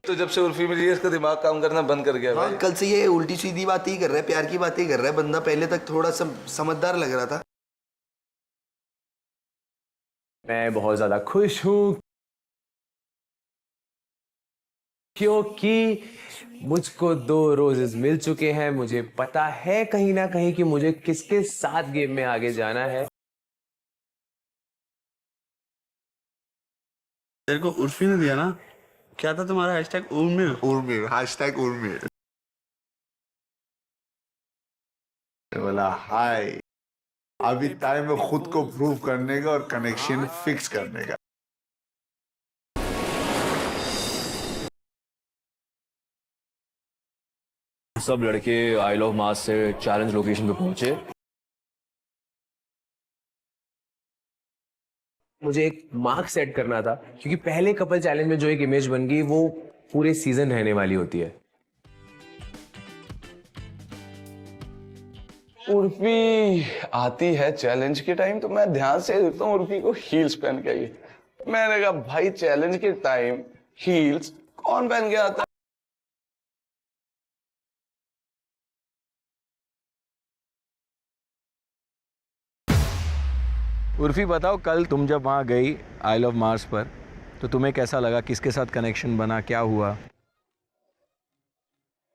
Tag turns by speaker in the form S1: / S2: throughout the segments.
S1: तो जब से उर्फी मिली है इसका दिमाग काम करना बंद कर गया भाई।
S2: कल से ये उल्टी सीधी बातें ही कर रहा है, प्यार की बातें ही कर रहा है बंदा। पहले तक थोड़ा सा समझदार लग रहा था।
S3: मैं बहुत ज्यादा खुश हूं क्योंकि मुझको 2 रोजेस मिल चुके हैं। मुझे पता है कहीं ना कहीं कि मुझे किसके साथ गेम में आगे जाना है।
S4: तेरे को उर्फी ने दिया ना? क्या था तुम्हारा हैशटैग? उर्मिल।
S2: उर्मिल, हैशटैग उर्मिल।
S5: बोला हाय, अभी टाइम है खुद को प्रूव करने का और कनेक्शन फिक्स करने का।
S3: सब लड़के आइल ऑफ मार्स से चैलेंज लोकेशन पे पहुंचे। मुझे एक मार्क सेट करना था क्योंकि पहले कपल चैलेंज में जो एक इमेज बन गई वो पूरे सीजन रहने वाली होती है।
S1: उर्फी आती है चैलेंज के टाइम तो मैं ध्यान से देखता हूँ उर्फी को हील्स पहन के आई है। मैंने कहा भाई चैलेंज के टाइम हील्स कौन पहन के आता है?
S6: उर्फी बताओ, कल तुम जब वहाँ गई आइल ऑफ मार्स पर तो तुम्हें कैसा लगा? किसके साथ कनेक्शन बना? क्या हुआ?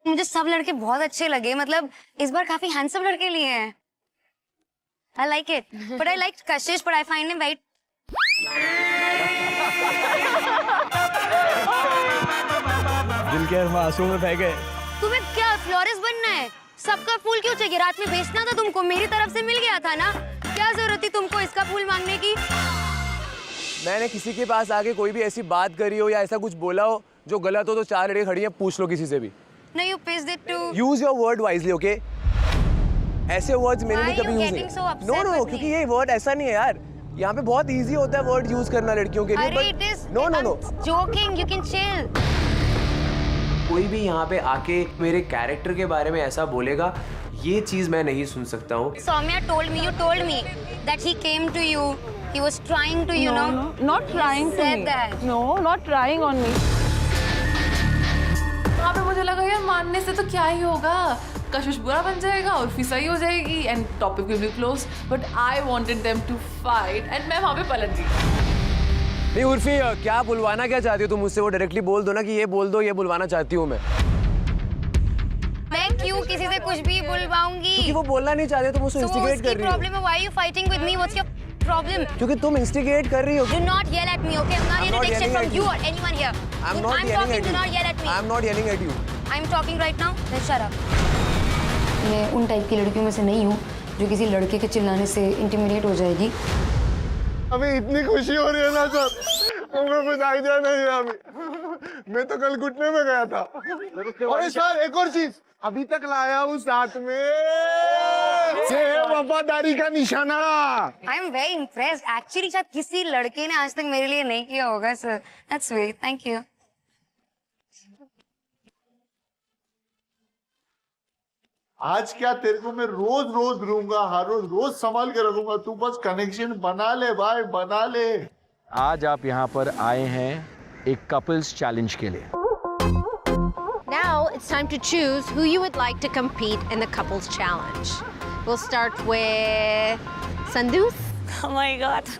S7: मुझे सब लड़के बहुत अच्छे लगे। मतलब इस बार काफी हैंडसम लड़के लिए हैं। I like it, but I liked Kashish, but I find him very.
S6: दिल के आंसू में बह गए।
S7: तुम्हें क्या फ्लोरिस्ट बनना है? सबका फूल क्यों चाहिए? रात में बेचना था तुमको, मेरी तरफ से मिल गया था ना। क्या जरूरत थी तुमको इसका फूल मांगने की?
S3: मैंने किसी के पास आके कोई भी ऐसी बात करी हो या ऐसा कुछ बोला हो जो गलत हो तो 4 लड़के खड़ी हैं, पूछ लो किसी से भी।
S7: No, you pissed it too.
S3: Use your word wisely, okay? ऐसे वर्ड्स मैंने
S7: Why
S3: नहीं
S7: are
S3: कभी
S7: you
S3: use
S7: getting so upset
S3: no
S7: with
S3: क्योंकि
S7: me?
S3: ये वर्ड ऐसा नहीं है यार। यहाँ पे बहुत इजी होता है वर्ड यूज करना लड़कियों के लिए।
S7: अरे it is.
S3: No
S7: I'm joking. You can chill.
S3: कोई भी यहाँ पे आके मेरे कैरेक्टर के बारे में ऐसा बोलेगा, ये चीज मैं नहीं सुन सकता हूँ।
S7: Soumya told me, you told me that he came to you. He was trying to, you know.
S8: No, not trying to
S7: said
S8: me.
S7: that.
S8: No, not trying on me.
S9: वहाँ पे मुझे लगा यार मानने से तो क्या ही होगा, कशिश बुरा बन जाएगा, उर्फी सही हो जाएगी and topic will be close. But I wanted them to fight and मैं वहाँ पे पलट गई।
S3: नहीं उर्फी, क्या बुलवाना क्या चाहती हो तुम मुझसे? वो डायरेक्टली बोल दो ना कि ये बोल दो, ये बुलवाना चाहती हूँ मैं
S7: क्यों किसी से कुछ भी बुलवाऊंगी?
S3: क्योंकि वो बोलना नहीं चाहते, तुम उसको इंस्टिगेट कर रही हो।
S7: प्रॉब्लम है, why are you fighting with me? What's your problem?
S3: क्योंकि तुम इंस्टिगेट कर रही हो।
S7: Do not yell at me, okay? I'm not here to take shit from you or anyone here.
S3: I'm not yelling
S7: talking,
S3: at
S7: do
S3: you.
S7: not yell at me.
S3: I'm not yelling at you.
S7: I'm talking right now. Then shut up. मैं उन type की लड़कियों में से नहीं हूँ जो किसी लड़के के चिल्लाने से इंटिमिडेट हो जाएगी।
S5: अभी इतनी खुशी हो रही है ना सर, मुझे कुछ आइडिया नहीं है अभी। मैं तो कल घुटने में गया था। अरे सर एक और चीज अभी तक लाया हूँ साथ में, ये वफादारी का निशाना।
S7: I am very impressed. Actually शायद किसी लड़के ने आज तक मेरे लिए नहीं किया होगा sir. That's sweet. Thank you.
S5: आज क्या तेरे को मैं रोज रोज लूंगा, हर रोज रोज संभाल के रखूंगा। तू बस कनेक्शन बना ले भाई, बना ले।
S6: आज आप यहाँ पर आए हैं एक कपल्स चैलेंज के लिए।
S10: Now it's time to choose who you would like to compete in the couples challenge. We'll start with Sandus.
S11: Oh my god.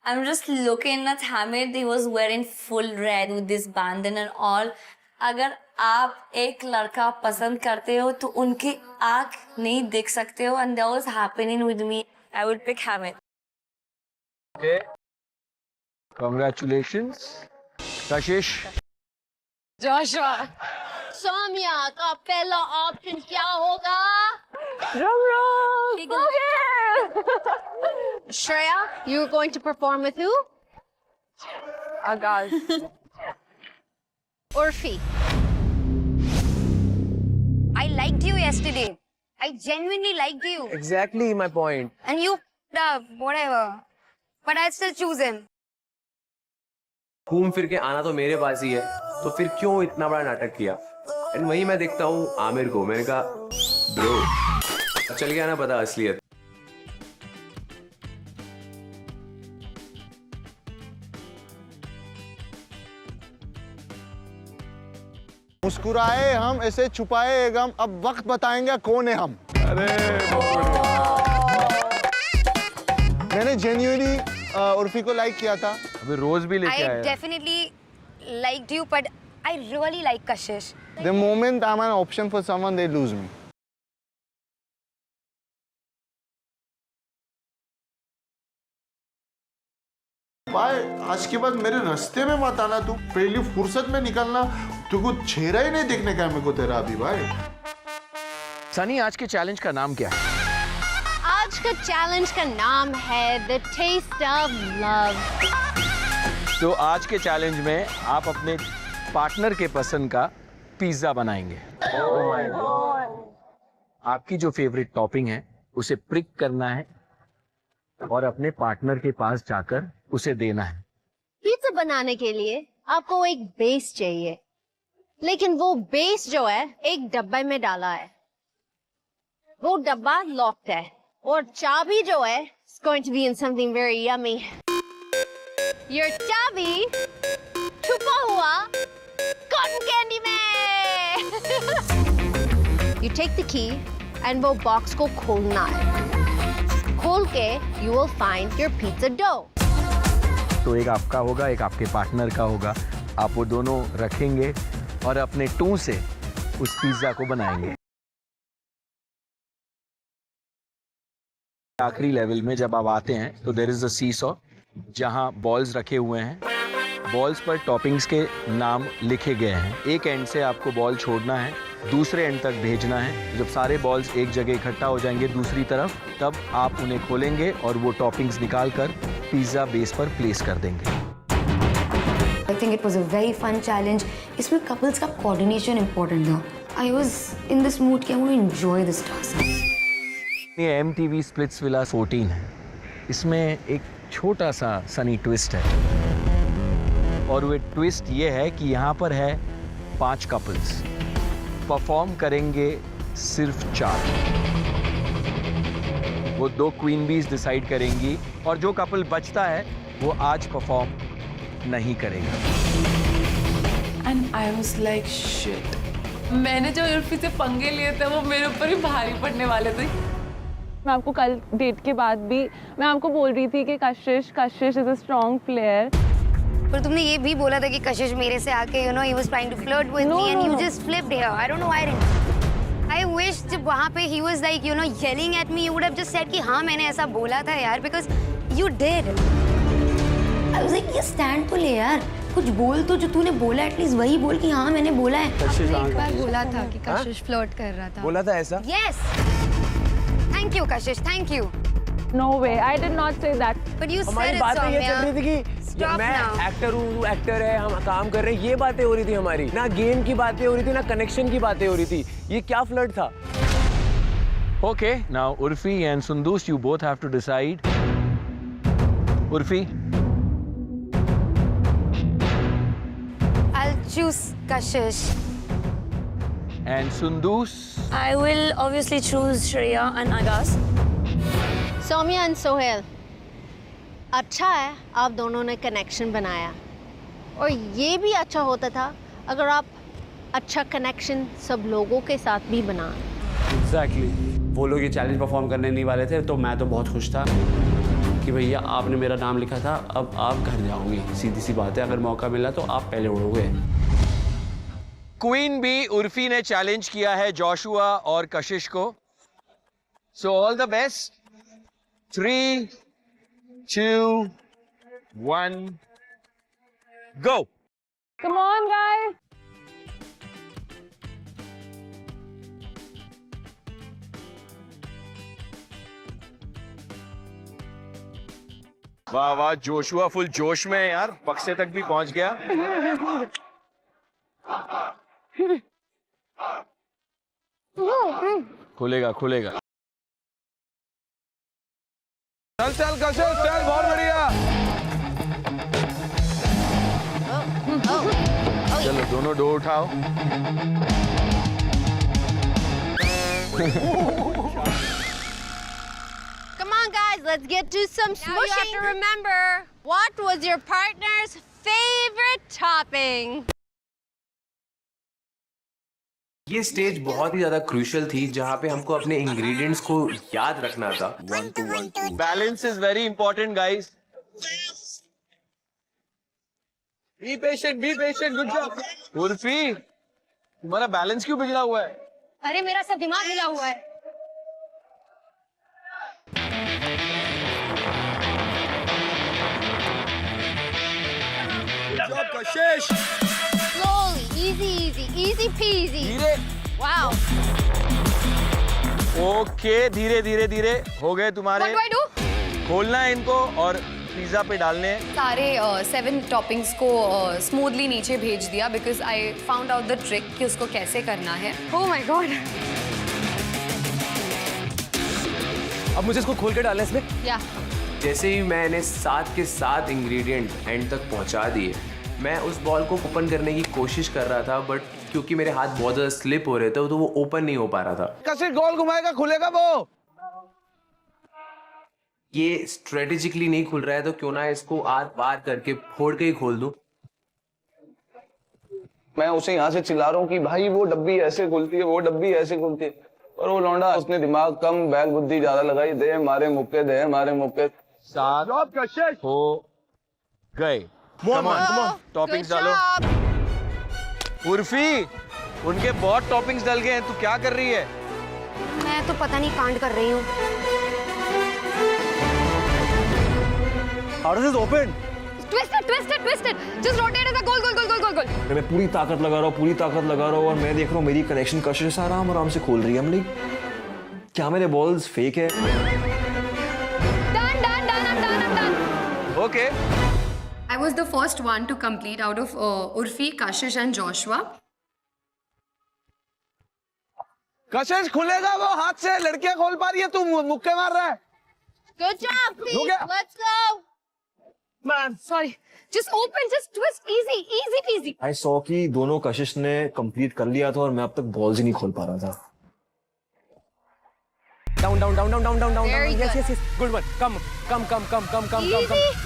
S11: I'm just looking at Hamid. He was wearing full red with this bandana and all. अगर आप एक लड़का पसंद करते हो तो उनकी आँख नहीं देख सकते हो and that was happening with me. I would pick Hamid.
S6: Okay. Congratulations. Kashish.
S10: Joshua. Soumya का पहला ऑप्शन क्या होगा? Shreya, you're going to perform with who?
S8: Agaz.
S10: Urfi.
S7: I liked you yesterday. I genuinely liked you.
S3: Exactly my point.
S7: And you, whatever. But I'd still choose him.
S3: घूम फिर के आना तो मेरे पास ही है, तो फिर क्यों इतना बड़ा नाटक किया? एंड वही मैं देखता हूँ आमिर को, मैंने कहा ब्रो चल गया ना पता असलियत।
S5: मुस्कुराए हम, ऐसे छुपाए गम, अब वक्त बताएंगे कौन है हम। मैंने जेन्युइनली उर्फी को लाइक किया था।
S6: अभी रोज भी लेके
S7: I
S6: आया।
S7: definitely liked you, but I really like Kashish.
S5: The moment I'm an option for someone, they lose me. भाई आज के बाद मेरे रास्ते में मत आना तू, पहली फुर्सत में निकलना, तुझको चेहरा ही नहीं देखने का है मेरे को तेरा अभी भाई।
S6: सनी, आज के चैलेंज का नाम क्या है?
S10: आज का चैलेंज का नाम है द टेस्ट ऑफ लव।
S6: तो आज के चैलेंज में आप अपने पार्टनर के पसंद का पिज्जा बनाएंगे। आपकी जो फेवरेट टॉपिंग है उसे प्रिक करना है और अपने पार्टनर के पास जाकर उसे देना है।
S10: पिज्जा बनाने के लिए आपको एक बेस चाहिए, लेकिन वो बेस जो है एक डब्बे में डाला है, वो डब्बा लॉक्ड है और चाबी जो है it's going to be in something very yummy. Your चाबी छुपा हुआ कॉटन कैंडी में। You take the key and वो बॉक्स को खोलना है। खोल के you will find your pizza dough.
S6: तो एक आपका होगा, एक आपके पार्टनर का होगा। आप वो दोनों रखेंगे और अपने टू से उस पिज्जा को बनाएंगे। आखिरी लेवल में जब आप आते हैं तो देयर इज अ सीसॉ जहां बॉल्स रखे हुए हैं। बॉल्स पर टॉपिंग्स के नाम लिखे गए हैं। एक एंड से आपको बॉल छोड़ना है, दूसरे एंड तक भेजना है। जब सारे बॉल्स एक जगह इकट्ठा हो जाएंगे दूसरी तरफ, तब आप उन्हें खोलेंगे और वो टॉपिंग्स निकाल कर पिज्जा बेस पर प्लेस कर देंगे।
S7: I think it was a very fun challenge. इसमें couples का coordination important था. I was in this mood कि I want to enjoy this task.
S6: ये MTV स्प्लिट्स विला 14 है। इसमें एक छोटा सा सनी ट्विस्ट है और वो ट्विस्ट ये है कि यहाँ पर है 5 कपल्स, परफॉर्म करेंगे सिर्फ 4। वो 2 क्वीन बीज डिसाइड करेंगी और जो कपल बचता है वो आज परफॉर्म नहीं करेगा।
S9: And I was like shit. मैंने जो उर्फी से पंगे लिए थे वो मेरे ऊपर ही भारी पड़ने वाले थे।
S8: मैं आपको कल डेट के बाद भी मैं आपको बोल रही थी कि कशिश इज अ स्ट्रॉन्ग प्लेयर।
S7: पर तुमने ये भी बोला था कि कशिश मेरे से आके you know he was trying to flirt with me and you just flipped here. I don't know why I didn't. I wish जब वहाँ पे he was like you know yelling at me, you would have just said कि हाँ मैंने ऐसा बोला था यार, because you did. I was like ये stand तो ले यार, कुछ बोल तो, जो तूने बोला एटलीस्ट वही बोल कि हाँ मैंने बोला है। एक बार बोला था कि कशिश फ्लर्ट कर रहा था।
S3: बोला था ऐसा?
S7: Yes. Thank you Kashish, thank you.
S8: No way, I did not say that.
S7: But you said
S3: हमारी
S7: it,
S3: बातें ये चल
S7: Soumya.
S3: रही थी कि
S7: Stop
S3: मैं
S7: now.
S3: एक्टर हूँ, तू एक्टर है, हम काम कर रहे हैं, ये बातें हो रही थी हमारी। ना गेम की बातें हो रही थी, ना कनेक्शन की बातें हो रही थी। ये क्या फ्लर्ट था?
S6: Okay, now Urfi and Sundus, you both have to decide. Urfi,
S7: I'll choose Kashish.
S6: and Sundus.
S11: I will obviously choose Shreya and Agas.
S10: Saumya and Sohail, अच्छा है आप दोनों ने कनेक्शन बनाया, और ये भी अच्छा होता था अगर आप अच्छा कनेक्शन सब लोगों के साथ भी बनाएं।
S4: एग्जैक्टली, वो लोग ये चैलेंज परफॉर्म करने नहीं वाले थे तो मैं तो बहुत खुश था कि भैया आपने मेरा नाम लिखा था, अब आप घर जाओगी। सीधी सी बात है, अगर मौका मिला तो आप पहले उड़ोगे।
S6: क्वीन बी उर्फी ने चैलेंज किया है जोशुआ और कशिश को। So all the best. 3, 2, 1, go.
S8: Come on guys.
S6: वाह वाह, जोशुआ फुल जोश में है यार, बक्से तक भी पहुंच गया। खुलेगा खुलेगा।
S1: चल चल कशिश चल, बहुत बढ़िया।
S6: चलो दोनों डोर उठाओ।
S10: Come on guys, let's get to some smushing. Now you have to remember, what was your partner's favorite topping?
S3: ये स्टेज बहुत ही ज्यादा क्रूशियल थी जहाँ पे हमको अपने इंग्रेडिएंट्स को याद रखना था।
S6: Balance is very important guys. Be patient, good job. Urfi, तुम्हारा बैलेंस क्यों बिगड़ा हुआ है?
S7: अरे मेरा सब दिमाग हिला हुआ है।
S6: कशिश,
S10: Slowly, easy peasy.
S6: धीरे।
S10: Wow.
S6: ओके, धीरे धीरे धीरे हो गए तुम्हारे।
S9: What do I do?
S6: खोलना है इनको और पिज्जा पे डालने हैं।
S9: सारे 7 टॉपिंग्स को स्मूथली नीचे भेज दिया because I found out the trick कि उसको कैसे करना है।
S7: Oh my God.
S3: अब मुझे इसको खोल के डालना है इसमें।
S9: या
S3: जैसे ही मैंने 7 के 7 इंग्रेडिएंट एंड तक पहुंचा दिए, मैं उस बॉल को ओपन करने की कोशिश कर रहा था, बट क्योंकि मेरे हाथ बहुत ज्यादा स्लिप हो रहे थे तो वो ओपन नहीं हो पा रहा था।
S1: कैसे गोल घुमाएगा, खुलेगा वो?
S3: ये स्ट्रेटेजिकली नहीं खुल रहा है तो क्यों ना इसको आर पार करके फोड़ के ही खोल दूं।
S1: मैं उसे यहाँ से चिल्ला रहा हूँ कि भाई वो डब्बी ऐसे खुलती है, वो डब्बी ऐसे खुलती है, और वो लौंडा उसने दिमाग कम बैल बुद्धि ज्यादा लगाई, दे मारे मुक्के, दे मारे मुक्के।
S6: 7 हो गए। टॉपिंग्स डालो। उर्फी, उनके बहुत टॉपिंग्स डल गए हैं, तू क्या कर रही है?
S7: मैं तो पता नहीं कांड कर रही हूँ।
S5: How does this open?
S9: Twisted. Just rotate it. Goal.
S5: मैं पूरी ताकत लगा रहा हूँ और मैं देख रहा हूँ मेरी कनेक्शन कशिश आराम से खोल रही है। हम लाइक, क्या मेरे बॉल्स फेक है?
S9: Done.
S6: Okay.
S9: I was the first one to complete out of Urfi, Kashish and Joshua.
S1: कशिश खुलेगा वो हाथ से, लड़कियां खोल पा रही है, तू मुक्के मार रहा है।
S10: Good job, Pete.
S1: हो गया।
S10: Let's go.
S9: Man, sorry. Just open, just twist, easy peasy.
S5: I saw कि दोनों कशिश ने कंप्लीट कर लिया था और मैं अब तक बॉल्स ही नहीं खोल पा रहा था।
S3: Down.
S10: Very good.
S3: Yes. Good one. Come.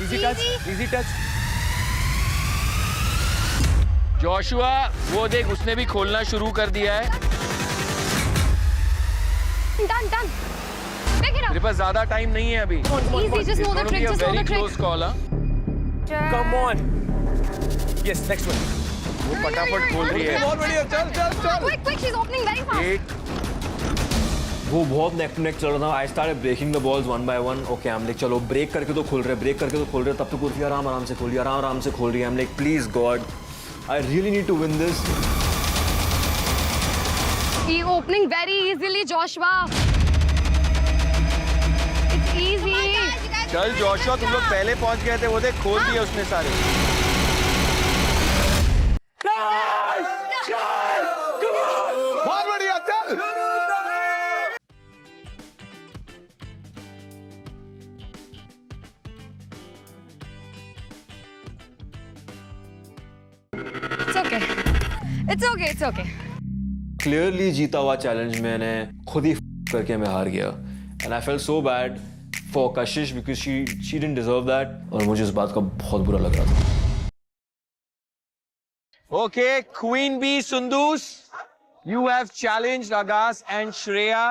S3: Easy touch.
S6: Joshua, वो देख उसने भी खोलना शुरू कर दिया है।
S9: Done. Pick it up.
S6: मेरे पास ज्यादा टाइम नहीं है अभी।
S9: Easy, just know the trick, just know the trick.
S6: Close call.
S3: Come on. Yes, next one.
S6: वो फटाफट खोल रही है।
S1: बहुत बढ़िया, चल।
S9: Quick, she's opening very fast.
S6: 8
S5: वो बहुत नेक टू नेक चल रहा था। I started breaking the balls one by one. Okay, I am like चलो ब्रेक करके तो खोल रहे, तब तक उर्फी आराम से खोल रही है, आराम से खोल रही है। I am like please God, I really need to win this.
S9: He opening very easily, Joshua. It's easy.
S6: चल जोशुआ, तुम लोग पहले पहुंच गए थे, वो देख खोल दिए उसने सारे।
S1: बहुत बढ़िया, चल।
S9: It's okay.
S5: क्लियरली जीता हुआ चैलेंज मैंने खुद ही करके मैं हार गया। And I felt so bad for Kashish because she didn't deserve that, और मुझे इस बात का बहुत बुरा लग रहा था।
S6: Okay, Queen Bee Sundus, you have challenged Agas and Shreya.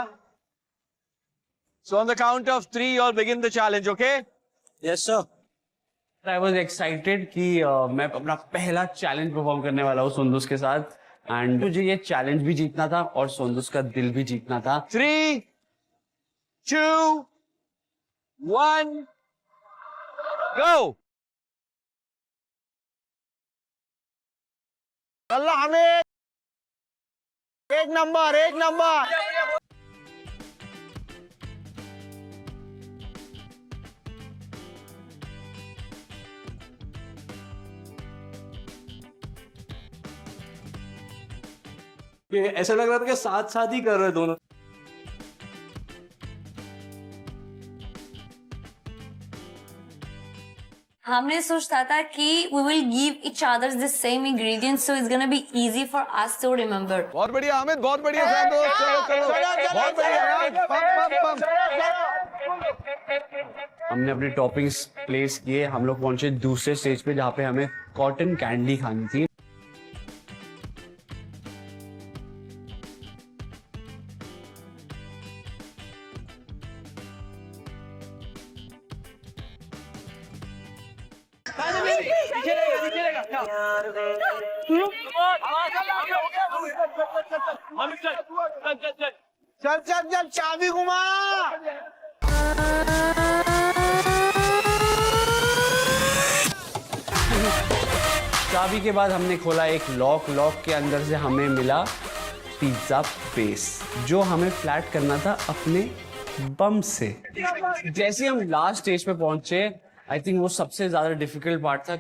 S6: So on the count of 3, you all begin the challenge, okay?
S4: Yes, sir. I was excited कि मैं अपना पहला चैलेंज परफॉर्म करने वाला हूँ सुंदुस के साथ, एंड मुझे ये चैलेंज भी जीतना था और सुंदुस का दिल भी जीतना था।
S6: 3, 2, 1, go!
S5: अल्लाह हमें एक नंबर।
S4: ऐसा लग रहा था कि साथ ही कर रहे दोनों।
S11: हमने सोचता था कि we will give each other the same ingredients, so it's gonna be easy for us to remember.
S1: बहुत बढ़िया हामिद, बहुत बढ़िया। चलो। बहुत बढ़िया यार। पम।
S4: हमने अपने टॉपिंग्स प्लेस किए, हम लोग पहुंचे दूसरे स्टेज पे जहाँ पे हमें कॉटन कैंडी खानी थी।
S5: चल चल चल चाबी घुमा।
S4: चाबी के बाद हमने खोला एक लॉक। लॉक के अंदर से हमें मिला पिज्जा बेस, जो हमें फ्लैट करना था अपने बम से। जैसे ही हम लास्ट स्टेज पे पहुंचे, आई थिंक वो सबसे ज्यादा डिफिकल्ट पार्ट था।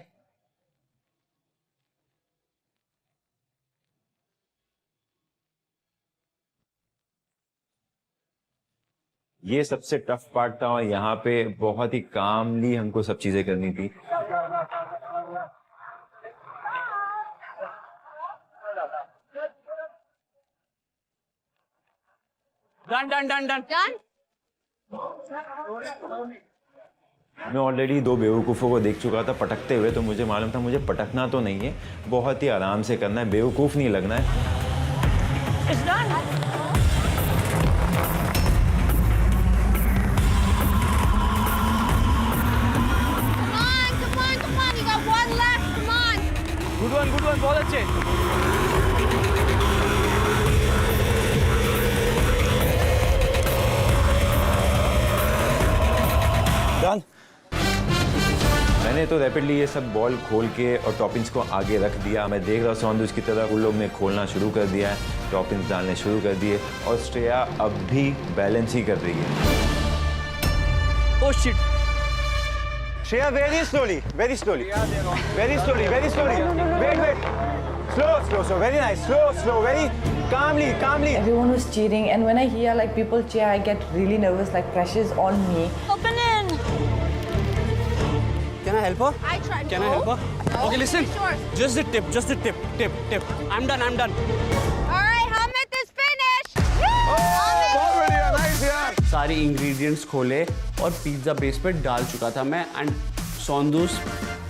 S12: ये सबसे टफ पार्ट था और यहाँ पे बहुत ही कामली हमको सब चीजें करनी थी।
S4: Done done done done
S10: done.
S12: मैं ऑलरेडी 2 बेवकूफ़ों को देख चुका था पटकते हुए, तो मुझे मालूम था मुझे पटकना तो नहीं है, बहुत ही आराम से करना है, बेवकूफ़ नहीं लगना है।
S4: गुड वन, बहुत अच्छे।
S12: डन। मैंने तो रैपिडली ये सब बॉल खोल के और टॉपिंग्स को आगे रख दिया। मैं देख रहा हूँ सौंदर्य की तरह उन लोग ने खोलना शुरू कर दिया है, टॉपिंग्स डालने शुरू कर दिए और श्रेया अब भी बैलेंस ही कर रही है।
S4: Oh shit.
S12: Shreya very slowly, very slowly, very slowly, very slowly, wait wait, slow slow slow, very nice, slow slow, very calmly, calmly.
S8: Everyone was cheering, and when I hear like people cheer, I get really nervous, like pressure's on me.
S10: Open in.
S4: Can I help her?
S10: I tried.
S4: Can I help her? Okay, listen.
S10: Sure.
S4: Just the tip. I'm done.
S10: All right, Hamid is finished.
S5: बहुत बढ़िया, nice यार।
S4: सारी ingredients खोले और pizza base पे डाल चुका था मैं, एंड सौंदूस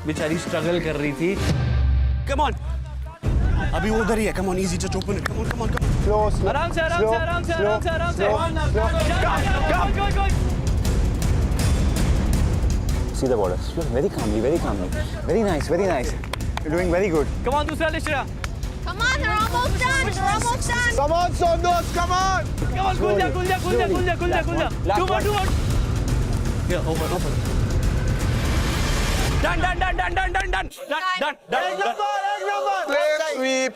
S4: बेचारी स्ट्रगल कर रही थी। कम ऑन, अभी वो उधर ही है। Come on, easy just open it. Come on.
S5: Slow slow.
S4: आराम से।
S12: See the border, slow, very calmly, very nice, you're doing very good.
S4: Come on, दूसरा list.
S10: Come on, they're almost done. We're almost done.
S5: Come on, Sondos, come on.
S4: खुल जा। Two more. Yeah, open. Done.
S5: एक number. Great sweep.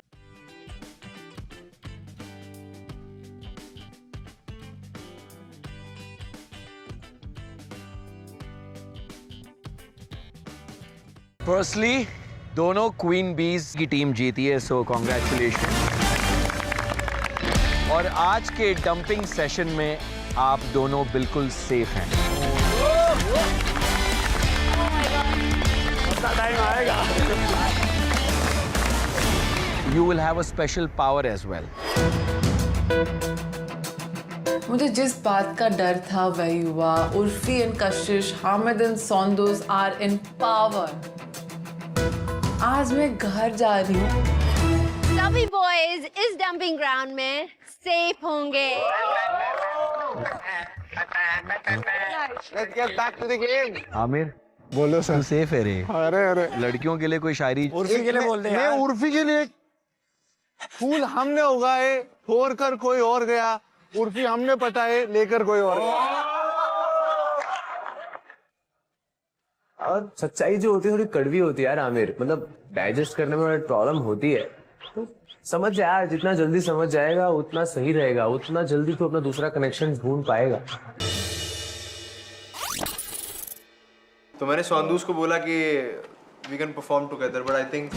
S6: Firstly दोनों queen बीज की team जीती है, so congratulation. और आज के डंपिंग सेशन में आप दोनों बिल्कुल सेफ हैं। You will have a special power as well.
S9: मुझे जिस बात का डर था वही हुआ। Urfi and Kashish, Hamid and Soundous are in power. आज मैं घर जा रही हूँ।
S10: सभी बॉयज इस डंपिंग ग्राउंड में सेफ होंगे।
S5: Let's get back to the game.
S6: Aamir,
S5: बोलो
S6: तू सेफ है रे।
S5: अरे
S6: लड़कियों के लिए कोई शायरी?
S4: उर्फी के लिए बोल दे यार।
S5: उर्फी के लिए फूल हमने उगाए, छोड़ कर कोई और गया। उर्फी हमने पटाए, लेकर कोई और गया।
S3: और सच्चाई जो होती है थोड़ी कड़वी होती है यार आमिर, मतलब डाइजेस्ट करने में प्रॉब्लम होती है। तो समझ जा यार, जितना जल्दी समझ जाएगा उतना सही रहेगा, उतना जल्दी तो अपना दूसरा कनेक्शन ढूंढ पाएगा।
S2: तो मैंने सौंदूस को बोला कि we can perform together, but I think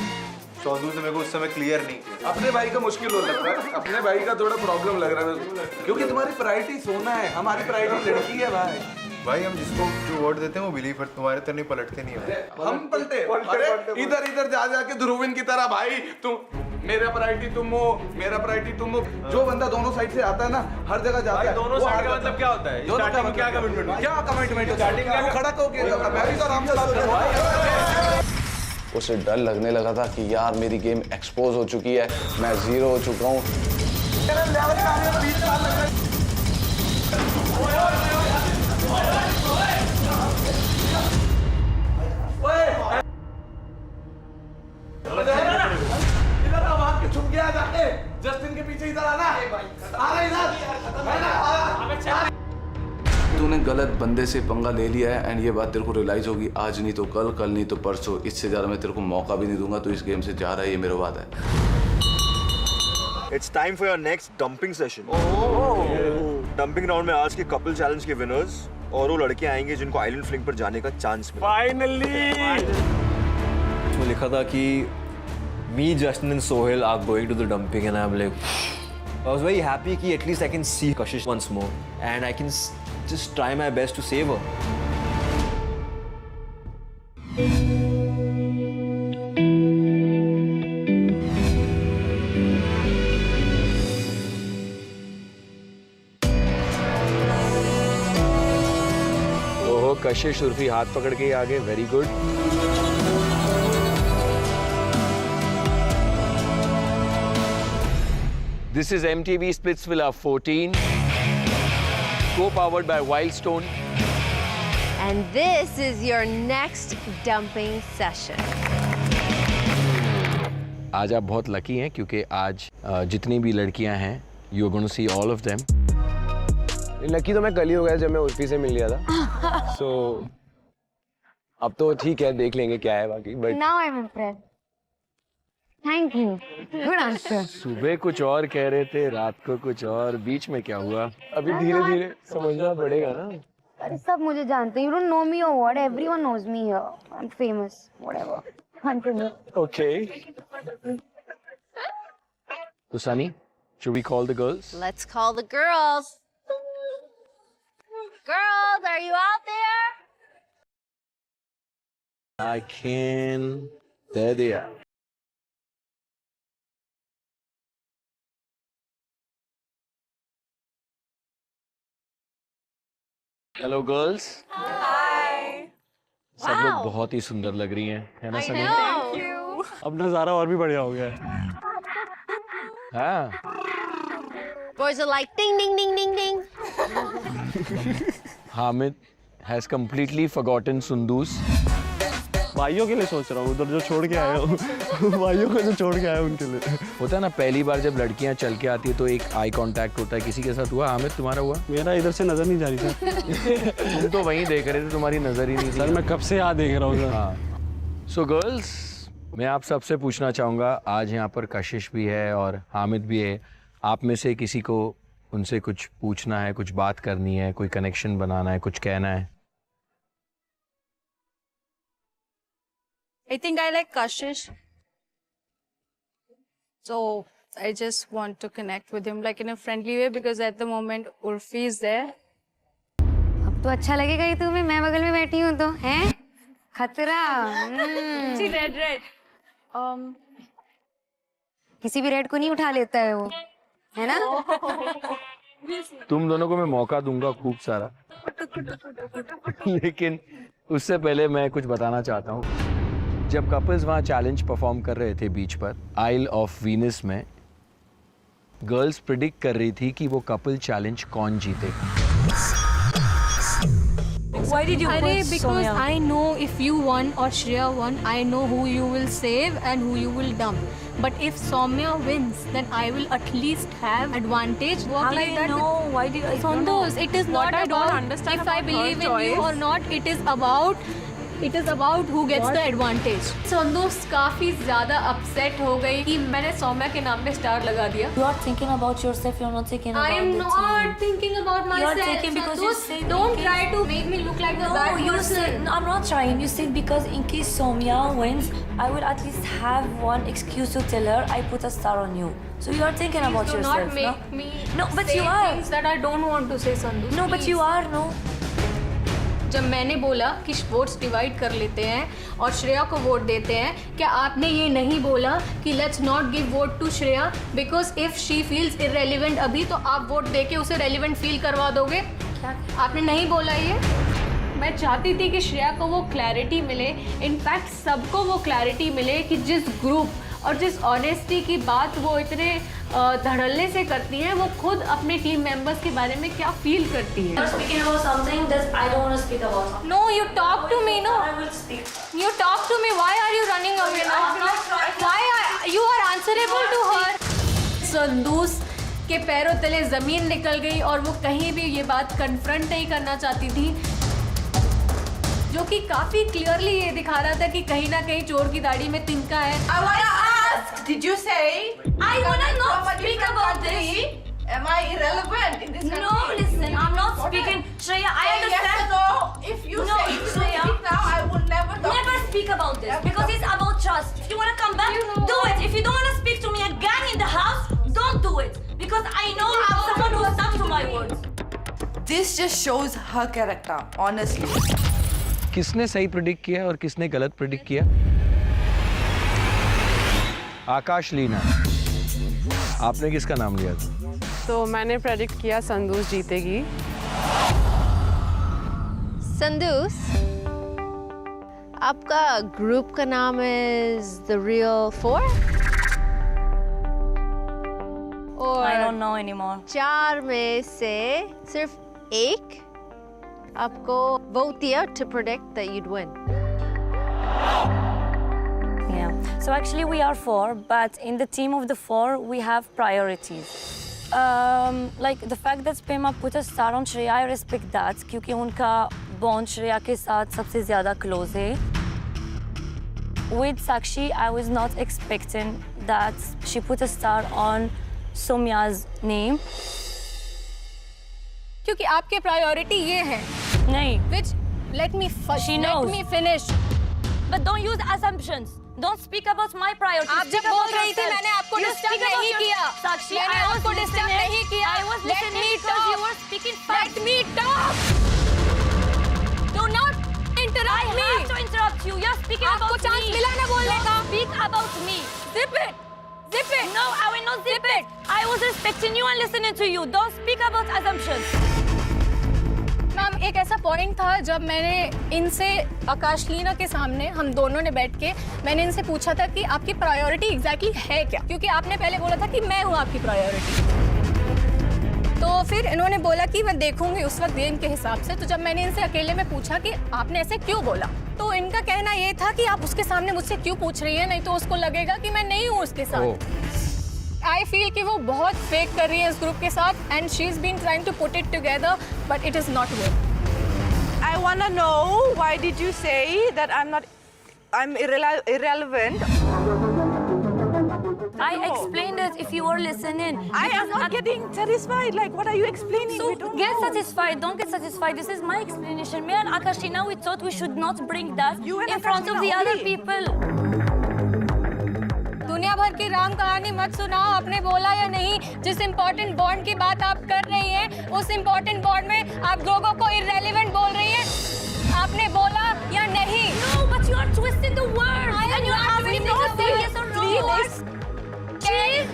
S2: Soundous ने मेरे को उस समय क्लियर नहीं किया।
S1: अपने भाई का मुश्किल हो लग रहा है, अपने भाई का थोड़ा प्रॉब्लम लग रहा है, क्योंकि तुम्हारी प्रायोरिटी सोना है, हमारी प्रायोरिटी लड़की है भाई।
S2: भाई हम जिसको जो वर्ड देते हैं वो बिलीव करते, तुम्हारे तो नहीं पलटते नहीं है।
S1: हम पलटे, अरे इधर इधर जा जाके ध्रुविन की तरह भाई, तुम मेरा प्रायोरिटी तुम हो, मेरा प्रायोरिटी तुम हो। जो बंदा दोनों साइड से आता है ना, हर जगह जाता है।
S3: दोनों साइड का मतलब क्या होता है?
S1: स्टार्टिंग में क्या कमिटमेंट, क्या कमिटमेंट स्टार्टिंग में खड़ा होके मैं भी तो आराम से बात कर रहा हूं। उसे डर लगने लगा था कि यार मेरी गेम एक्सपोज हो चुकी है, मैं जीरो हो चुका हूं। बंदे से पंगा ले लिया है एंड ये बात तेरे को रियलाइज होगी आज नहीं तो कल, कल नहीं तो परसों, इससे ज़्यादा मैं तेरे को मौका भी नहीं दूंगा। तो इस गेम से जा रहा है, ये मेरा वादा है।
S13: It's time for your next dumping session. Dumping round में आज के कपल चैलेंज के विनर्स और वो लड़के आएंगे जिनको आइलैंड फ्लिंग पर जाने का चांस मिला।
S2: Finally!
S13: उसमें लिखा था कि me, Justin and Sohail are going to the dumping and I'm like I was very happy कि at least I can see Kashish once more and I can just try my best to save her.
S6: ओहो, कशिश उर्फी हाथ पकड़ के ही आगे, very good. This is MTV Splitsvilla 14, co-powered by Wildstone.
S10: And this is your next dumping session.
S6: आज आप बहुत lucky हैं क्योंकि आज जितनी भी लड़कियां हैं, you are going to see all of them.
S3: Lucky तो मैं कल ही हो गया जब मैं उर्फी से मिल लिया था। So अब तो ठीक है, देख लेंगे क्या है बाकी। But
S7: Now I'm impressed. Thank you. Good answer.
S6: सुबह कुछ और कह रहे थे, रात को कुछ और, बीच में क्या हुआ?
S3: अभी धीरे धीरे समझना पड़ेगा ना।
S7: अरे सब मुझे जानते हैं. You don't know me or what? Everyone knows me here. I'm famous. Whatever. Continue.
S6: Okay. So Sunny, should we call the girls?
S10: Let's call the girls. Girls, are you out there?
S6: I can. There they are. Hello girls. Hi. सब लोग बहुत ही सुंदर लग रही हैं, है ना सनी?
S4: अब नजारा और भी बढ़िया हो गया है।
S6: हाँ।
S10: Boys are like ding ding ding ding ding.
S6: Hamid has completely forgotten Sundus.
S4: भाइयों के लिए सोच रहा हूँ, उधर जो छोड़ के आए हो भाइयों को जो छोड़ के आए उनके लिए।
S6: होता है ना, पहली बार जब लड़कियां चल के आती है तो एक आई कांटेक्ट होता है। किसी के साथ हुआ? हामिद, तुम्हारा हुआ?
S4: मेरा इधर से नजर नहीं जा रही सर।
S6: तुम तो वहीं देख रहे थे, तुम्हारी नजर ही नहीं थी।
S4: सर मैं कब से यहाँ देख रहा हूँ सर।
S6: हाँ। सो गर्ल्स, मैं आप सबसे पूछना चाहूँगा, आज यहाँ पर कशिश भी है और हामिद भी है, आप में से किसी को उनसे कुछ पूछना है, कुछ बात करनी है, कोई कनेक्शन बनाना है, कुछ कहना है?
S11: I think I like Kashish. So I just want to connect with him like in a friendly way because at the moment Urfi is there.
S7: अब तो अच्छा लगेगा ही तुम्हें, मैं बगल में बैठी हूँ तो, हैं? खतरा।
S11: See red.
S7: किसी भी रेड को नहीं उठा लेता है वो, है ना?
S6: तुम दोनों को मैं मौका दूंगा खूब सारा लेकिन उससे पहले मैं कुछ बताना चाहता हूँ। जब कपल्स वहाँ चैलेंज परफॉर्म कर रहे थे बीच पर आइल ऑफ वीनस में, गर्ल्स प्रिडिक्ट कर रही थी कि वो कपल चैलेंज कौन जीतेगा।
S11: Why did you because I know if you won or Shreya won, I know who you will save and who you will dump. But if Soumya wins, then I will at least have advantage. Work like that. No, why do you? Sondus, it is not about if I believe in you or not. It is about who gets the advantage. Sondus काफी ज़्यादा upset हो गई कि मैंने सौम्या के नाम पे star लगा दिया.
S14: You are thinking about yourself. You are not thinking about
S11: I am
S14: the
S11: not
S14: team.
S11: thinking about myself.
S14: You are thinking because you said
S11: don't try to make me look like a bad
S14: No, you
S11: person.
S14: said no, I'm not trying. You said because in case Soumya wins, I will at least have one excuse to tell her I put a star on you. So you are thinking about
S11: do
S14: yourself.
S11: not make me
S14: No, but
S11: say
S14: you are.
S11: things that I don't want to say, Sandhu.
S14: No, but you are no.
S11: जब मैंने बोला कि votes divide कर लेते हैं और श्रेया को vote देते हैं, क्या आपने ये नहीं बोला कि let's not give vote to Shreya because if she feels irrelevant अभी तो आप वोट देके उसे रेलेवेंट फील करवा दोगे? क्या आपने नहीं बोला ये? मैं चाहती थी कि श्रेया को वो क्लैरिटी मिले, इनफैक्ट सबको वो क्लैरिटी मिले कि जिस ग्रुप और जिस ऑनेस्टी की बात वो इतने धड़ल्ले से करती हैं, वो खुद अपने टीम मेंबर्स के बारे में क्या फील करती है।
S14: Speaking about something that I don't want to speak about.
S11: No, you talk to me, no.
S14: I will speak.
S11: You talk to me. Why are you running away now? Why you are answerable to her? संदूस के पैरों तले जमीन निकल गई और वो कहीं भी ये बात कन्फ्रंट नहीं करना चाहती थी
S10: जो कि काफी क्लियरली ये दिखा रहा था कि कहीं ना कहीं चोर की दाढ़ी में तिनका है।
S9: I wanna ask, did you say
S11: I wanna not speak about this.
S9: am I irrelevant in this country?
S11: No, listen, I'm not speaking. Shreya, I understand.
S9: Yes or no? If you
S11: No,
S9: say you
S11: Shreya.
S9: don't speak now, I will never talk.
S11: Never speak about this because it's about trust. If you wanna come back, do it. If you don't wanna speak to me again in the house, don't do it. Because I know I'm someone who stuck to my words.
S9: This just shows her character, honestly.
S6: किसने सही predict किया और किसने गलत predict किया? आकाश लीना, आपने किसका नाम लिया था?
S8: तो मैंने प्रेडिक्ट किया संदूस जीतेगी।
S10: संदूस, आपका ग्रुप का नाम is The Real Four? और
S11: I don't know anymore.
S10: 4 में से सिर्फ एक आपको vote दिया to predict that you'd win.
S11: Yeah. So actually we are 4, but in the team of the 4 we have priorities. Like the fact that Pema put a star on Shreya, I respect that क्योंकि उनका bond Shreya के साथ सबसे ज़्यादा close है. With Sakshi, I was not expecting that she put a star on Soumya's name.
S10: क्योंकि आपके priority ये है।
S11: नहीं.
S10: Which let me
S11: She knows.
S10: let me finish.
S11: But don't use assumptions. Don't speak about my priorities.
S10: आप जब बोल रही थी मैंने आपको डिस्टर्ब नहीं किया।
S11: Sakshi,
S10: मैंने
S11: I was
S10: आपको डिस्टर्ब
S11: listening.
S10: नहीं किया।
S11: I was
S10: Let
S11: listening
S10: me
S11: because you
S10: talk.
S11: were speaking fast.
S10: Let me talk. Do not interrupt me.
S11: I have to interrupt you. You're speaking
S10: आपको
S11: about
S10: chance
S11: me.
S10: मिला ना बोलने का।
S11: Don't speak about me.
S10: Zip it. Zip it.
S11: No, I will not zip it. I was respecting you and listening to you. Don't speak about assumptions.
S10: Ma'am, एक ऐसा point था जब मैंने इनसे आकाशलीना के सामने हम दोनों ने बैठ के मैंने इनसे पूछा था कि आपकी प्रायोरिटी एग्जैक्टली है क्या, क्योंकि आपने पहले बोला था कि मैं हूँ आपकी प्रायोरिटी। तो फिर इन्होंने बोला कि मैं देखूंगी उस वक्त गेम के हिसाब से। तो जब मैंने इनसे अकेले में पूछा कि आपने ऐसे क्यों बोला, तो इनका कहना ये था कि आप उसके सामने मुझसे क्यों पूछ रही है, नहीं तो उसको लगेगा कि मैं नहीं हूँ उसके साथ। आई फील कि वो बहुत फेक कर रही है इस ग्रुप के साथ and she is been trying to put it together but it is not work.
S9: I wanna know why did you say that I'm irrelevant?
S11: I explained it if you were listening.
S9: I am not getting satisfied. Like, what are you explaining?
S11: So
S9: We don't
S11: get
S9: know.
S11: satisfied. Don't get satisfied. This is my explanation. Me and Akashina, we thought we should not bring that
S9: You and
S11: in front of the
S9: Akashina
S11: other
S9: only.
S11: people.
S10: दुनिया भर की राम कहानी मत सुनाओ। आपने बोला या नहीं, जिस इम्पोर्टेंट बॉन्ड की बात आप कर रही हैं उस इम्पोर्टेंट बॉन्ड में आप लोगों को इररेलेवेंट बोल रही हैं। आपने बोला या नहीं?
S11: No, but you are twisting the words. And you are asking me to say yes or no.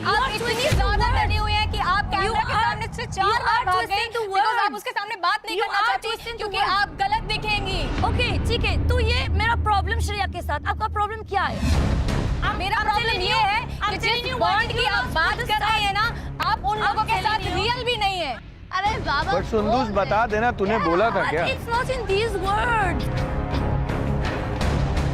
S10: आप इतनी ज्यादा डरी हुई हैं कि आप कैमरा के सामने से 4 बार भाग गए because आप उसके सामने बात नहीं करना चाहती क्योंकि आप गलत दिखेंगी।
S11: Okay, ठीक है। तो ये मेरा प्रॉब्लम श्रेया के साथ। आपका प्रॉब्लम क्या है?
S10: मेरा प्रॉब्लम ये है कि जिस बॉन्ड की आप बात कर रही है ना, आप उन लोगों के साथ रियल भी नहीं है।
S11: अरे बाबा,
S6: बट सुंदूस बता देना, तूने बोला था क्या?
S11: It's not in these words.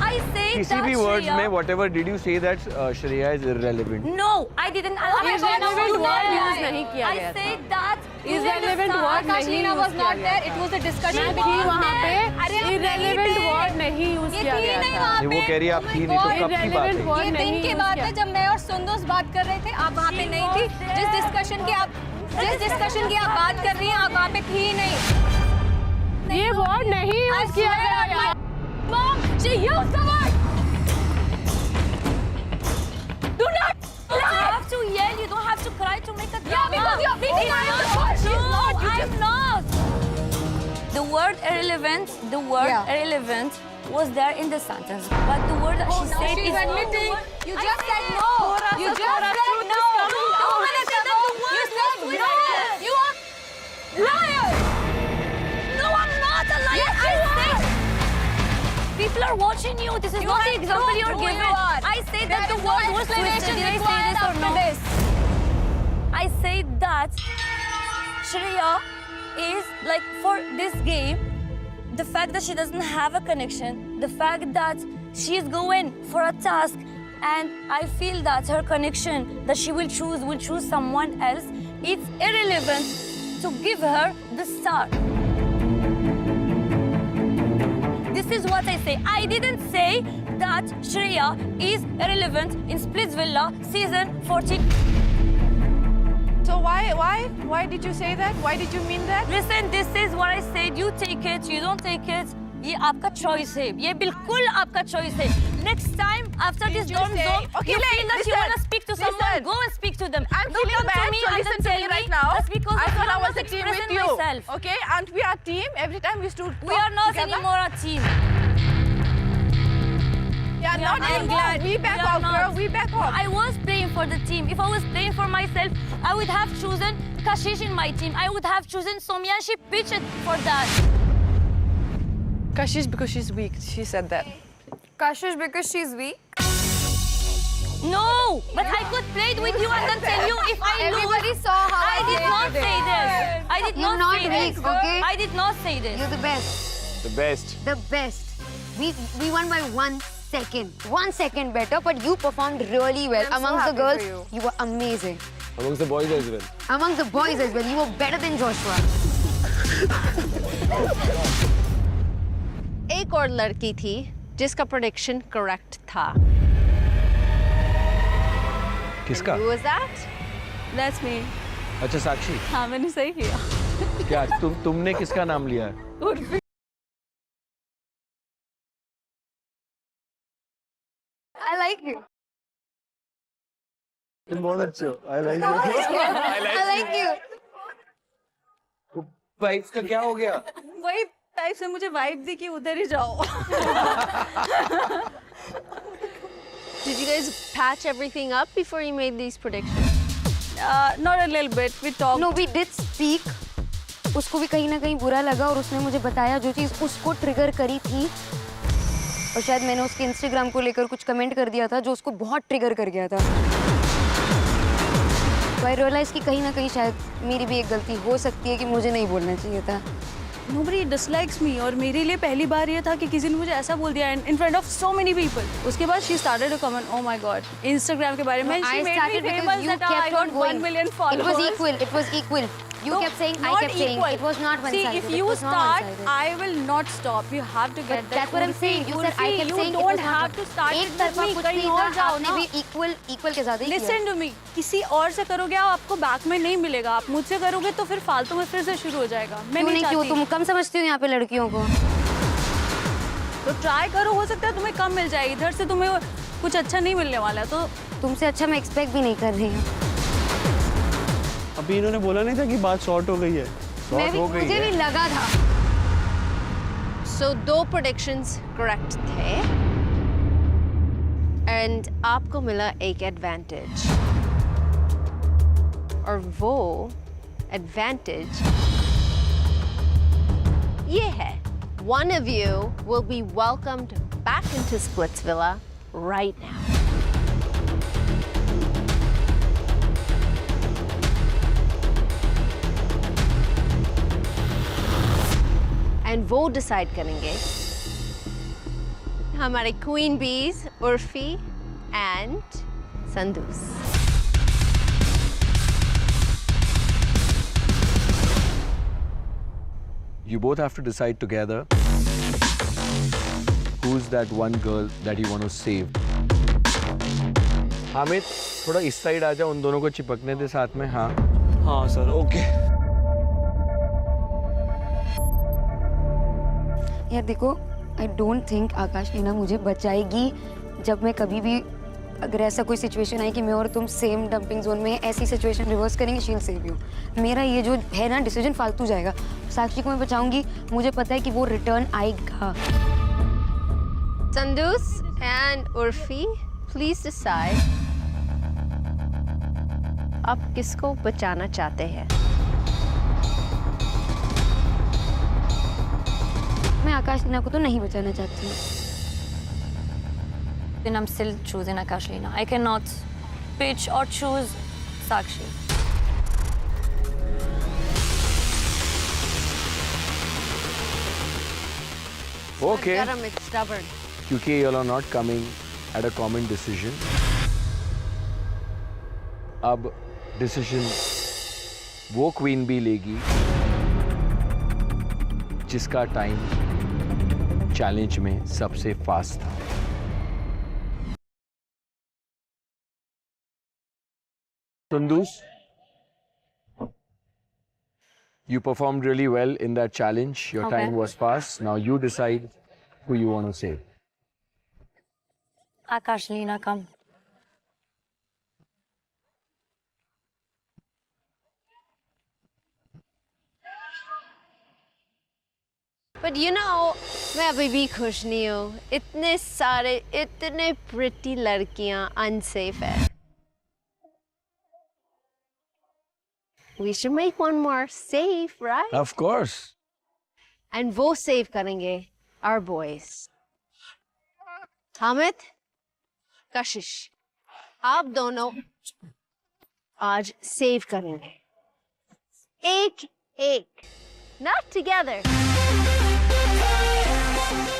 S11: I say
S6: किसी
S11: that
S6: भी वर्ड्स
S11: Shreya-
S6: में whatever did you say that Shreya is irrelevant?
S11: No, I didn't.
S8: Irrelevant word use नहीं किया गया
S11: I
S8: था।
S11: said that.
S8: Irrelevant word नहीं
S10: Akashina
S8: use
S10: was
S8: किया
S10: not
S8: गया
S10: there.
S8: था।
S10: It was a discussion
S8: मैं
S10: between
S8: थी वहाँ पे।
S10: अरे आप नहीं
S8: Irrelevant
S10: थे।
S8: word नहीं use
S10: ये
S8: किया
S10: थी
S8: गया
S10: नहीं
S8: था।
S10: वहाँ
S6: ये वो
S10: पे।
S6: कह रही है आप
S10: Oh
S6: थी
S10: my
S6: नहीं तो
S10: God.
S6: कब की बात
S8: Irrelevant
S6: है?
S8: word
S10: ये दिन
S8: नहीं
S10: की
S8: use
S10: बात
S8: किया।
S10: है जब मैं और सुंदूस बात कर रहे थे, आप वहाँ पे नहीं थी। जिस डिस्कशन की आप बात कर रही हैं, आप वहाँ पे थी ही नहीं।
S8: ये word नहीं use किया गया था।
S10: Mom, she used the word. Do not
S11: You have to yell. You don't have to cry to make a drama.
S10: Yeah, because you're beating her up the word. She's not. You
S11: I'm not. The word irrelevant. The word
S10: Yeah.
S11: irrelevant was there in the sentence, but the word that she
S10: now
S11: said
S10: she's
S11: is
S10: admitting. You
S11: I
S10: just said
S11: said
S10: no.
S11: Thora
S10: You
S11: sa
S10: just
S11: Thora
S10: said
S11: truth
S10: no.
S11: is coming
S10: 2
S11: out.
S10: minutes
S11: I
S10: ago,
S11: said the
S10: you
S11: word
S10: said
S11: was
S10: no.
S11: twisted.
S10: You are liar.
S11: No, I'm not a liar.
S10: Yes,
S11: I
S10: you
S11: said people are watching you. This is
S10: You
S11: not the
S10: have
S11: example
S10: proved
S11: you're
S10: who
S11: giving.
S10: you are.
S11: I said
S10: There
S11: that the
S10: is no
S11: word was twisted.
S10: explanation
S11: Did I say
S10: required
S11: this or
S10: after
S11: no?
S10: this.
S11: I said that Shreya is like for this game, the fact that she doesn't have a connection, the fact that she is going for a task, and I feel that her connection that she will choose someone else. It's irrelevant to give her the star. This is what I say. I didn't say that Shreya is irrelevant in Splitsvilla season 14.
S8: So why did you say that? Why did you mean that?
S11: Listen, this is what I said. You take it, you don't take it. ये आपका choice है. ये बिल्कुल आपका choice है. Next time after this dorm zone, you feel that you want to speak to someone, go and speak to them.
S8: I'm
S11: Don't
S8: feeling
S11: come
S8: bad,
S11: to me
S8: so
S11: and
S8: listen
S11: then
S8: to
S11: tell
S8: me right
S11: me
S8: now.
S11: that's because
S8: I thought I was
S11: not
S8: a team with
S11: expressing
S8: you.
S11: myself.
S8: Okay, and we are team. Every time we stood.
S11: We are not anymore a team.
S8: Yeah, not
S11: I'm
S8: anymore.
S11: glad
S8: We back
S11: are
S8: off,
S11: not.
S8: girl. We back off.
S11: I was playing for the team. If I was playing for myself, I would have chosen Kashish in my team. I would have chosen Soumya. She pitched for that.
S8: Kashish because she's weak. She said that.
S7: Kashish because she's weak.
S11: No, but I could play it with you and then tell you if I lose.
S7: Everybody saw how
S11: I did not say this. I did
S7: You're
S11: not
S7: not
S11: say
S7: weak,
S11: this.
S7: okay?
S11: I did not say this.
S7: You're the best.
S12: The best.
S7: The best. We won by 1 second. 1 second better, but you performed really well.
S8: I'm so
S7: Amongst the
S8: happy
S7: girls,
S8: for
S7: you were amazing.
S12: Amongst the boys as well.
S7: Amongst the boys as well, you were better than Joshua.
S10: एक और लड़की थी जिसका prediction correct था.
S6: किसका?
S10: Who was that?
S8: That's me.
S6: अच्छा साक्षी,
S8: हाँ मैंने सही किया.
S6: क्या तुमने किसका नाम लिया है?
S7: I like you.
S5: बहुत अच्छे हो. I like
S7: I like you.
S4: Wife का क्या हो गया?
S8: वही टाइप से मुझे वाइब दी कि उधर ही जाओ.
S10: Did you guys patch everything up before you made these predictions?
S8: Not a little bit. We talked.
S7: No, we did speak. उसको भी कहीं ना कहीं बुरा लगा और उसने मुझे बताया जो चीज़ उसको ट्रिगर करी थी और शायद मैंने उसके इंस्टाग्राम को लेकर कुछ कमेंट कर दिया था जो उसको बहुत ट्रिगर कर गया था. तो आई रियलाइज कि कहीं ना कहीं शायद मेरी भी एक गलती हो सकती है कि मुझे नहीं बोलना चाहिए था.
S8: Nobody dislikes me और मेरे लिए पहली बार ये था कि किसी ने मुझे ऐसा बोल दिया in front of so many people. उसके बाद she started to comment, oh my god, Instagram के बारे में.
S7: I
S8: She made
S7: started
S8: me
S7: because
S8: famous
S7: you
S8: that I
S7: kept
S8: got
S7: on going.
S8: 1 million followers.
S7: It was equal. It was equal. You
S8: No,
S7: kept saying, I
S8: not
S7: kept saying.
S8: equal.
S7: It was not one-sided.
S8: See, if
S7: It
S8: you
S7: was not
S8: start,
S7: one-sided.
S8: I will not stop. You have to get that.
S7: That's what I'm saying. You said I kept
S8: you
S7: saying it
S8: don't
S7: was not
S8: have to start
S7: एक
S8: it with
S7: तरफा
S8: me.
S7: कुछ
S8: कहीं
S7: नहीं
S8: और
S7: था.
S8: जाओ
S7: आपने
S8: ना.
S7: भी equal के ज़्यादा ही किया.
S8: Listen to me. किसी और से करोगे आपको बैक में नहीं मिलेगा. आप मुझसे करोगे तो फिर फालतू में फिर से शुरू हो जाएगा. मैं
S7: क्यों
S8: नहीं
S7: नहीं क्यों
S8: चाहती.
S7: तुम कम समझती हो यहाँ पे लड़कियों को.
S8: तो ट्राई करो, हो सकता है तुम्हें कम मिल जाए. इधर से तुम्हें कुछ अच्छा नहीं मिलने वाला है. तो
S7: तुमसे अच्छा मैं एक्सपेक्ट भी नहीं कर रही हूँ.
S4: अभी इन्होंने बोला नहीं था कि बात शॉर्ट हो गई है.
S7: मुझे भी लगा था.
S10: So 2 predictions correct थे and आपको मिला एक advantage और वो advantage ये है. One of you will be welcomed back into Splitsvilla right now. And वो डिसाइड करेंगे हमारे queen bees Urfi and Soundous.
S6: You both have to decide together who's that one girl that you want to save. Hamid, थोड़ा इस side आ जा, उन दोनों को चिपकने दे साथ में. हाँ
S4: हाँ सर, ओके.
S7: यार देखो, आई डोंट थिंक आकाश नीना मुझे बचाएगी जब मैं कभी भी अगर ऐसा कोई सिचुएशन आई कि मैं और तुम सेम डंपिंग जोन में ऐसी सिचुएशन रिवर्स करेंगे. She will save you. मेरा ये जो है ना डिसीजन फालतू जाएगा. साक्षी को मैं बचाऊंगी, मुझे पता है कि वो रिटर्न आएगा.
S10: संदूस एंड उर्फी, प्लीज डिसाइड आप किसको बचाना चाहते हैं.
S7: मैं आकाश नीना को तो नहीं बचाना चाहती हूँ.
S11: Then I'm still choosing Akash Leena. I cannot pitch or choose Sakshi.
S6: Okay.
S10: It's stubborn.
S6: क्योंकि you all are not coming at a common decision. अब डिसीजन वो क्वीन भी लेगी जिसका टाइम चैलेंज में सबसे फास्ट था। Sundus, you performed really well in that challenge. Your
S11: Okay.
S6: time was fast. Now you decide who you want to save.
S11: Akash, Leena, come.
S10: But you know, मैं अभी भी खुश नहीं हूँ. इतने pretty लड़कियाँ unsafe है. We should make one more safe, right?
S6: Of course.
S10: And वो save करेंगे our boys. हामिद, कशिश, आप दोनों आज save करेंगे. एक, not together.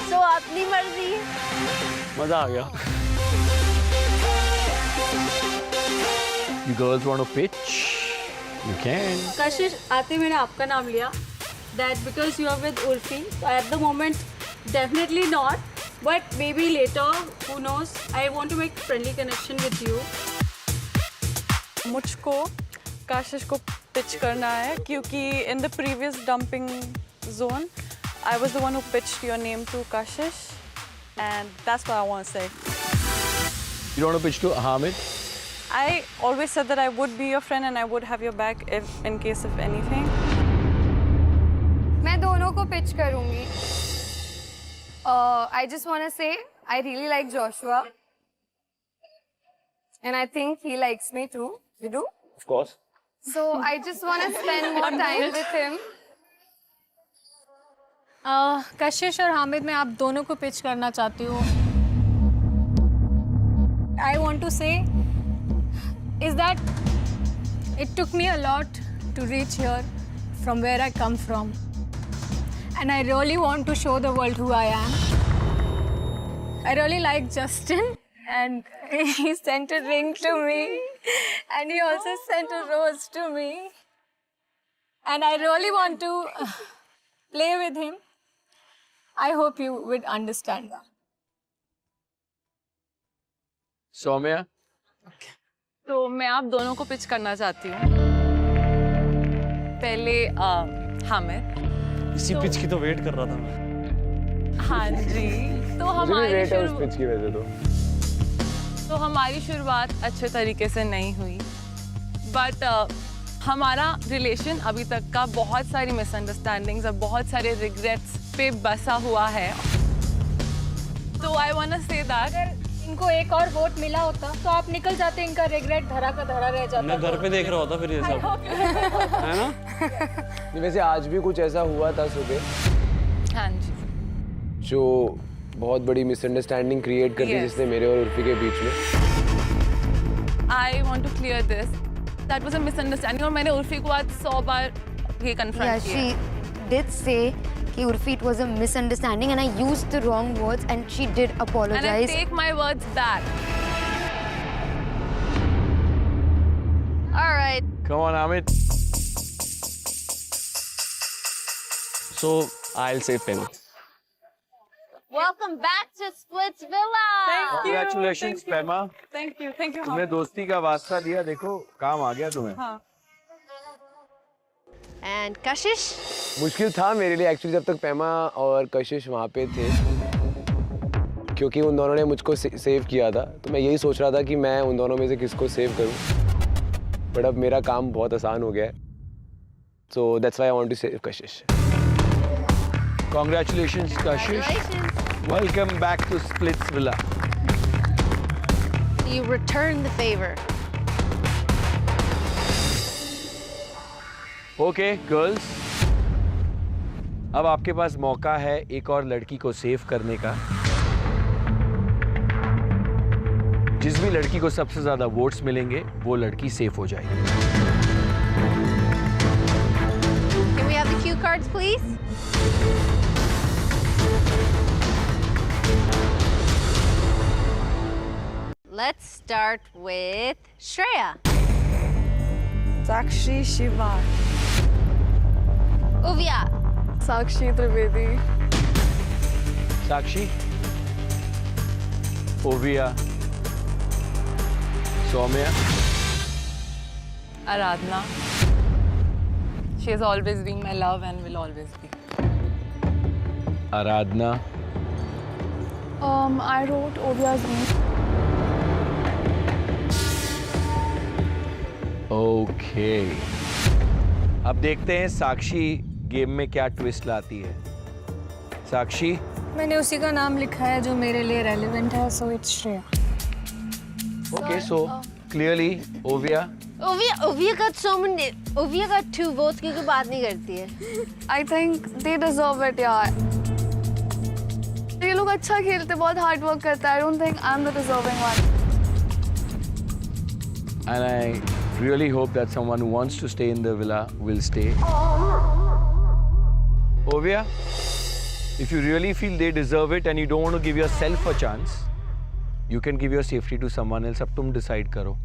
S10: So अपनी मर्जी.
S6: मजा आ गया. You girls want to pitch? You can.
S8: कशिश, आते मैंने आपका नाम लिया. That because you are with Urfi. So at the moment, definitely not. But maybe later, who knows? I want to make friendly connection with you. मुझको कशिश को pitch करना है क्योंकि in the previous dumping zone, I was the one who pitched your name to Kashish, and that's what I want to say.
S6: You want to pitch to Hamid?
S8: I always said that I would be your friend and I would have your back if, in case of anything.
S11: मैं दोनों को pitch करूँगी. I just want to say I really like Joshua, and I think he likes me too. You do?
S12: Of course.
S11: So I just want to spend more time with him.
S8: कशिश और हामिद, मैं आप दोनों को pitch करना चाहती हूँ. I want to say is that it took me a lot to reach here from where I come from, and I really want to show the world who I am. I really like Justin, and he sent a ring to me, and he also sent a rose to me, and I really want to play with him. I hope you would understand that.
S6: Soumya?
S9: तो मैं आप दोनों को pitch करना चाहती हूँ. पहले हामिद.
S4: इसी पिच की तो वेट कर रहा था मैं.
S9: हाँ जी. तो हमारी
S1: पिच की वजह
S9: तो हमारी शुरुआत अच्छे तरीके से नहीं हुई. बट हमारा रिलेशन अभी तक का बहुत सारी मिसअंडरस्टैंडिंग्स और बहुत सारे रिग्रेट्स पे बसा हुआ है. तो I want to say that
S8: अगर इनको एक और वोट मिला होता तो आप निकल जाते, इनका रिग्रेट धरा का धरा रह जाता.
S4: मैं घर पे देख रहा होता फिर ये सब. है ना?
S3: वैसे आज भी कुछ ऐसा हुआ था सुबह.
S9: हाँ जी.
S3: जो बहुत बड़ी मिसअंडरस्टैंडिंग क्रिएट कर दी जिसने मेरे और उर्फी के बीच में.
S9: I want to clear this. That was a misunderstanding और मैंने उर्फी को आज 100 बार ये कन्फ्रंट किया.
S7: She did say कि Urfi it was a misunderstanding and I used the wrong words and she did apologize.
S9: And I take my words back.
S10: All right.
S6: Come on, Hamid.
S4: So I'll say Penny.
S10: Welcome back to Splits Villa.
S6: Congratulations, Pema.
S8: Thank you. Thank you.
S6: तुम्हें दोस्ती का वास्ता दिया, देखो काम आ गया तुम्हें.
S8: हाँ.
S10: And Kashish?
S3: मुश्किल था मेरे लिए एक्चुअली जब तक पैमा और कशिश वहाँ पे थे, क्योंकि उन दोनों ने मुझको सेव किया था. तो मैं यही सोच रहा था कि मैं उन दोनों में से किसको सेव करूँ. बट अब मेरा काम बहुत आसान हो गया है. So that's why I want to save Kashish.
S6: Congratulations, Kashish. Welcome back to Splits Villa.
S10: You return the favor.
S6: Okay, girls. अब आपके पास मौका है एक और लड़की को सेव करने का. जिस भी लड़की को सबसे ज्यादा वोट्स मिलेंगे वो लड़की सेव हो जाएगी.
S10: Can we have the cue cards, please? Let's start with Shreya.
S8: Sakshi Shiva.
S10: Uvia.
S8: Sakshi Trivedi.
S6: Sakshi, Oviya, Saumya,
S9: Aradhana. She has always been my love and will always be.
S6: Aradhana,
S9: I wrote Ovia's name.
S6: Okay. अब देखते हैं साक्षी game में क्या twist लाती है। साक्षी,
S8: मैंने उसी का नाम लिखा है जो मेरे लिए रेलेवेंट है, so it's Shreya.
S6: Okay, so clearly Oviya.
S10: Oviya का 2 votes क्योंकि बात नहीं करती है।
S9: I think they deserve it, यार। ये लोग अच्छा खेलते, बहुत हार्ड वर्क करता है। I don't think I'm the deserving one.
S6: And I really hope that someone who wants to stay in the villa will stay. Ovia, if you really feel they deserve it and you don't want to give yourself a chance, you can give your safety to someone else. अब तुम decide करो।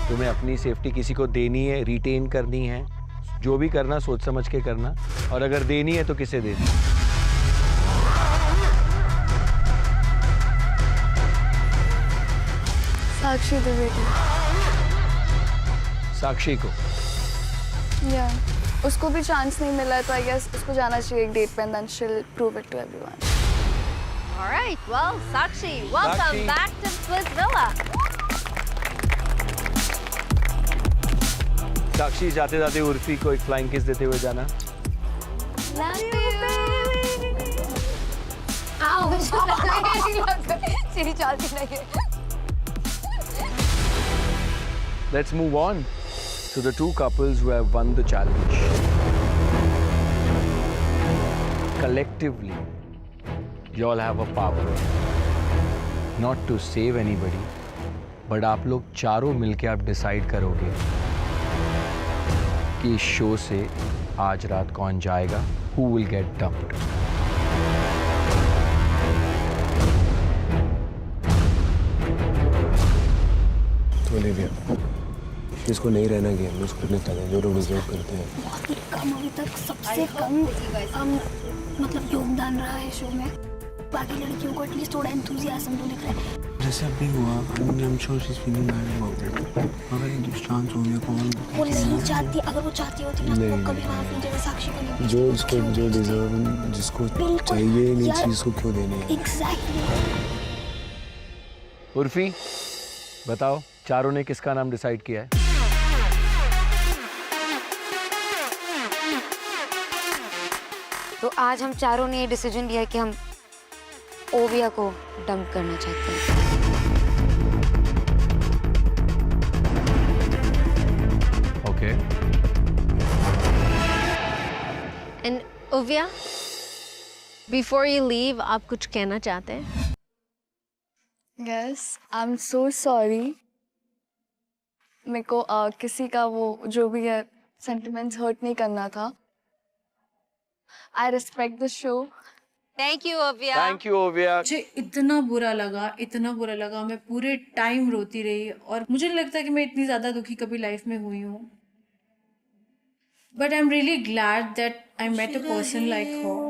S6: तुम्हें अपनी safety किसी को देनी है, retain करनी है, जो भी करना सोच समझ के करना, और अगर देनी है तो किसे देनी।
S9: साक्षी द्विवेदी।
S6: साक्षी को।
S9: Yeah. उसको भी चांस नहीं मिला है, तो आई गेस उसको जाना चाहिए एक डेट पे, and then she'll prove it to everyone.
S10: All right, well, Sakshi, welcome back to Swiss Villa.
S6: साक्षी, जाते जाते उर्फी को एक फ्लाइंग किस देते हुए जाना। Let's move on to the 2 couples who have won the challenge. Collectively, you all have a power not to save anybody, but आप लोग चारों मिलके आप डिसाइड करोगे कि इस शो से आज रात कौन जाएगा, who will get dumped.
S3: तो ओलिविया, इसको नहीं रहना गेम में, उसको इतने तले जो लोग डिजर्व करते हैं।
S8: बहुत ही कम, अभी तक सबसे कम मतलब योगदान रहा है शो में। बाकी लड़कियों को एटलीस्ट थोड़ा एंथुसियाज्म तो दिख रहा है।
S4: जैसे अभी हुआ, I am sure she is feeling bad about it. अगर एक चांस हो गया कॉल,
S8: वो नहीं चाहती, अगर वो चाहती होती ना तो वो कभी वहाँ अपनी जगह साक्षी को नहीं।
S3: जो डिजर्व, जिसको चाहिए नहीं चीज को क्यों देनी है।
S8: एग्जैक्टली।
S6: उर्फी, बताओ चारों ने किसका नाम डिसाइड किया है?
S7: तो आज हम चारों ने ये डिसीजन लिया है कि हम ओविया को डंप करना चाहते हैं।
S6: Okay.
S10: And Oviya, before you leave, आप कुछ कहना चाहते हैं?
S9: Yes, I'm so sorry. मेरे को किसी का वो जो भी है सेंटिमेंट्स हर्ट नहीं करना था। I respect the show.
S10: Thank you Oviya.
S6: Thank you Oviya.
S15: मुझे इतना बुरा लगा, मैं पूरे टाइम रोती रही और मुझे नहीं लगता कि मैं इतनी ज़्यादा दुखी कभी लाइफ में हुई हूँ। But I am really glad that I met a person like her.